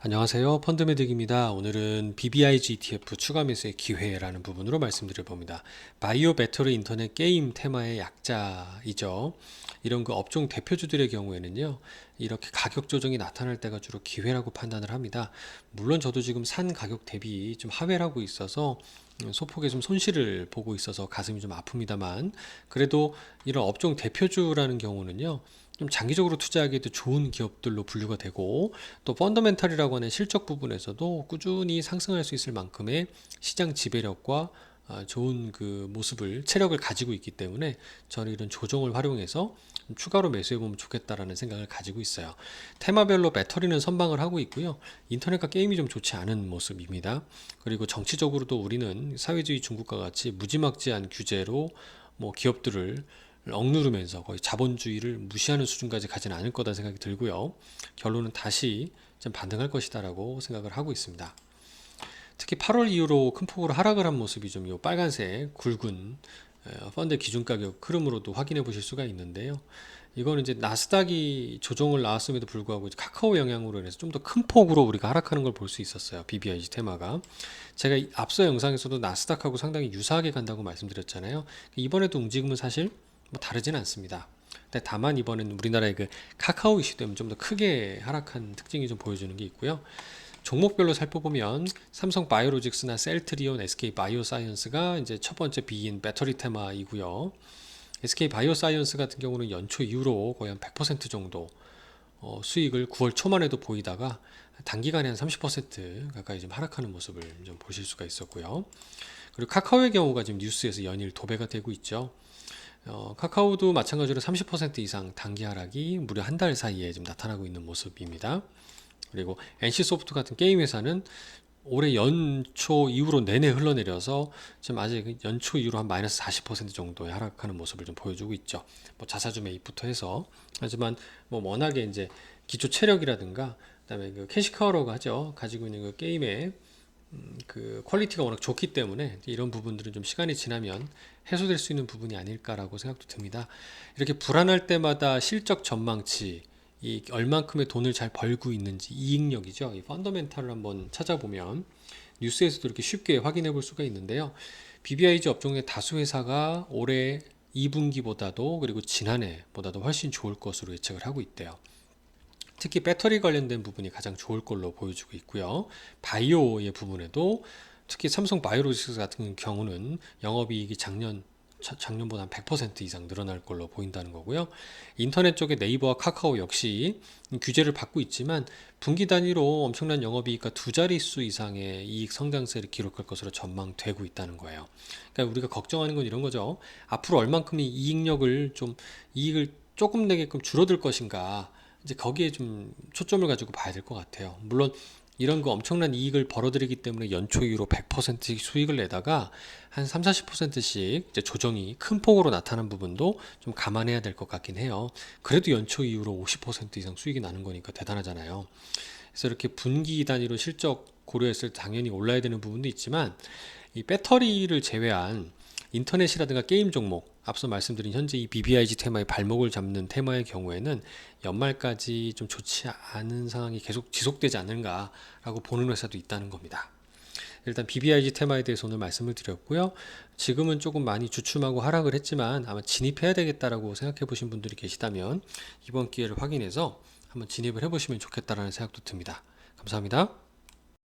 안녕하세요. 펀드매직입니다. 오늘은 BBIG ETF 추가 매수의 기회라는 부분으로 말씀드려 봅니다. 바이오 배터리 인터넷 게임 테마의 약자이죠. 이런 그 업종 대표주들의 경우에는요, 이렇게 가격 조정이 나타날 때가 주로 기회라고 판단을 합니다. 물론 저도 지금 산 가격 대비 좀 하회를 하고 있어서 소폭의 좀 손실을 보고 있어서 가슴이 좀 아픕니다만, 그래도 이런 업종 대표주라는 경우는요, 좀 장기적으로 투자하기에도 좋은 기업들로 분류가 되고, 또 펀더멘탈이라고 하는 실적 부분에서도 꾸준히 상승할 수 있을 만큼의 시장 지배력과 좋은 그 모습을 체력을 가지고 있기 때문에 저는 이런 조정을 활용해서 추가로 매수해 보면 좋겠다라는 생각을 가지고 있어요. 테마별로 배터리는 선방을 하고 있고요. 인터넷과 게임이 좀 좋지 않은 모습입니다. 그리고 정치적으로도 우리는 사회주의 중국과 같이 무지막지한 규제로 뭐 기업들을 억누르면서 거의 자본주의를 무시하는 수준까지 가지는 않을 거다 생각이 들고요. 결론은 다시 좀 반등할 것이다라고 생각을 하고 있습니다. 특히 8월 이후로 큰 폭으로 하락을 한 모습이 좀 요 빨간색 굵은 펀드 기준 가격 흐름으로도 확인해 보실 수가 있는데요. 이거는 이제 나스닥이 조정을 나왔음에도 불구하고 카카오 영향으로 인해서 좀 더 큰 폭으로 우리가 하락하는 걸 볼 수 있었어요. BBIG 테마가. 제가 앞서 영상에서도 나스닥하고 상당히 유사하게 간다고 말씀드렸잖아요. 이번에도 움직임은 사실 뭐 다르진 않습니다. 근데 다만 이번에는 우리나라의 그 카카오 이슈 때문에 좀 더 크게 하락한 특징이 좀 보여주는 게 있고요. 종목별로 살펴보면 삼성 바이오로직스나 셀트리온, SK 바이오사이언스가 이제 첫 번째 B인 배터리 테마이고요. SK 바이오사이언스 같은 경우는 연초 이후로 거의 한 100% 정도 수익을 9월 초만 해도 보이다가 단기간에 한 30% 가까이 좀 하락하는 모습을 좀 보실 수가 있었고요. 그리고 카카오의 경우가 지금 뉴스에서 연일 도배가 되고 있죠. 카카오도 마찬가지로 30% 이상 단기 하락이 무려 한 달 사이에 지금 나타나고 있는 모습입니다. 그리고 NC소프트 같은 게임 회사는 올해 연초 이후로 내내 흘러내려서 지금 아직 연초 이후로 한 마이너스 40% 정도의 하락하는 모습을 좀 보여주고 있죠. 뭐 자사주 매입부터 해서. 하지만 뭐 워낙에 이제 기초 체력이라든가 그다음에 그 캐시카우라고 하죠. 가지고 있는 그 게임의 그 퀄리티가 워낙 좋기 때문에 이런 부분들은 좀 시간이 지나면 해소될 수 있는 부분이 아닐까라고 생각도 듭니다. 이렇게 불안할 때마다 실적 전망치, 이 얼만큼의 돈을 잘 벌고 있는지 이익력이죠. 이 펀더멘탈을 한번 찾아보면 뉴스에서도 이렇게 쉽게 확인해 볼 수가 있는데요. BBIG 업종의 다수 회사가 올해 2분기보다도 그리고 지난해보다도 훨씬 좋을 것으로 예측을 하고 있대요. 특히 배터리 관련된 부분이 가장 좋을 걸로 보여주고 있고요. 바이오의 부분에도 특히 삼성 바이오로직스 같은 경우는 영업이익이 작년보다 한 100% 이상 늘어날 걸로 보인다는 거고요. 인터넷 쪽에 네이버와 카카오 역시 규제를 받고 있지만 분기 단위로 엄청난 영업이익과 두 자릿수 이상의 이익 성장세를 기록할 것으로 전망되고 있다는 거예요. 그러니까 우리가 걱정하는 건 이런 거죠. 앞으로 얼만큼의 이익을 조금 내게끔 줄어들 것인가. 이제 거기에 좀 초점을 가지고 봐야 될 것 같아요. 물론 이런 거 엄청난 이익을 벌어들이기 때문에 연초 이후로 100% 수익을 내다가 한 3, 40%씩 이제 조정이 큰 폭으로 나타난 부분도 좀 감안해야 될 것 같긴 해요. 그래도 연초 이후로 50% 이상 수익이 나는 거니까 대단하잖아요. 그래서 이렇게 분기 단위로 실적 고려했을 때 당연히 올라야 되는 부분도 있지만 이 배터리를 제외한 인터넷이라든가 게임 종목, 앞서 말씀드린 현재 이 BBIG 테마의 발목을 잡는 테마의 경우에는 연말까지 좀 좋지 않은 상황이 계속 지속되지 않는가라고 보는 회사도 있다는 겁니다. 일단 BBIG 테마에 대해서 오늘 말씀을 드렸고요. 지금은 조금 많이 주춤하고 하락을 했지만 아마 진입해야 되겠다라고 생각해 보신 분들이 계시다면 이번 기회를 확인해서 한번 진입을 해보시면 좋겠다라는 생각도 듭니다. 감사합니다.